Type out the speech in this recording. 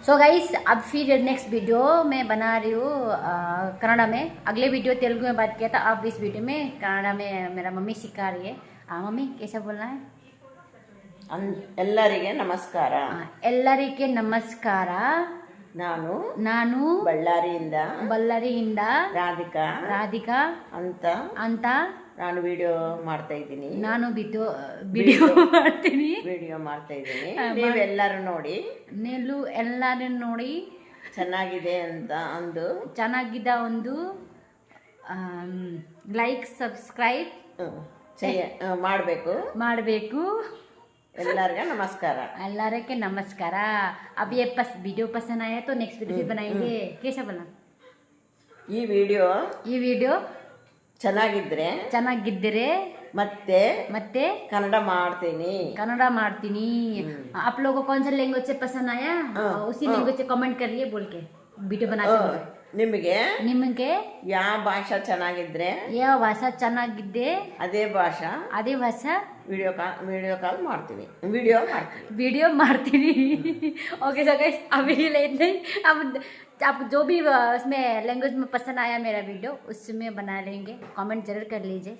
So guys अब फिर next video मैं बना रही हूँ कन्नड़ा में। अगले वीडियो तेलुगु में बात किया था, अब इस वीडियो में कन्नड़ा में मेरा मम्मी सिखा रही है। मम्मी कैसा बोलना है? ಎಲ್ಲರಿಗೆ ನಮಸ್ಕಾರ. ಎಲ್ಲರಿಗೆ ನಮಸ್ಕಾರ. ನಾನು ನಾನು ಬಳ್ಳಾರಿಯಿಂದ ರಾಧಿಕಾ ಅಂತ ನಾನು ವಿಡಿಯೋ ಮಾಡ್ತಾ ಇದ್ದೀನಿ. ವಿಡಿಯೋ ಮಾಡ್ತಾ ಇದ್ದೀನಿ. ನೀವೆಲ್ಲರೂ ನೋಡಿ ಚೆನ್ನಾಗಿದೆ ಒಂದು ಲೈಕ್ ಸಬ್ಸ್ಕ್ರೈಬ್ ಮಾಡಬೇಕು. ಎಲ್ಲರಿಗೆ नमस्कार. अब ये वीडियो पसंद आया तो नेक्स्ट वीडियो भी बनाएंगे. कैसा बना ಈ ವಿಡಿಯೋ ಚೆನ್ನಾಗಿದ್ದರೆ ಮತ್ತೆ ಕನ್ನಡ ಮಾಡ್ತೀನಿ. आप लोगों को कौन सा लैंग्वेज से पसंद आया उसी लैंग्वेज से कमेंट करिए बोल के वीडियो बनाते हुए. ನಿಮಗೆ ಯಾವ ಭಾಷಾ ಚೆನ್ನಾಗಿದ್ರೆ ಅದೇ ಭಾಷಾ ವಿಡಿಯೋ ಮಾಡ್ತೀನಿ. ओके सो गाइस अभी इतना ही. अब आप जो भी उसमें लैंग्वेज में पसंद आया मेरा वीडियो उसमें बना लेंगे. कमेंट जरूर कर लीजिए.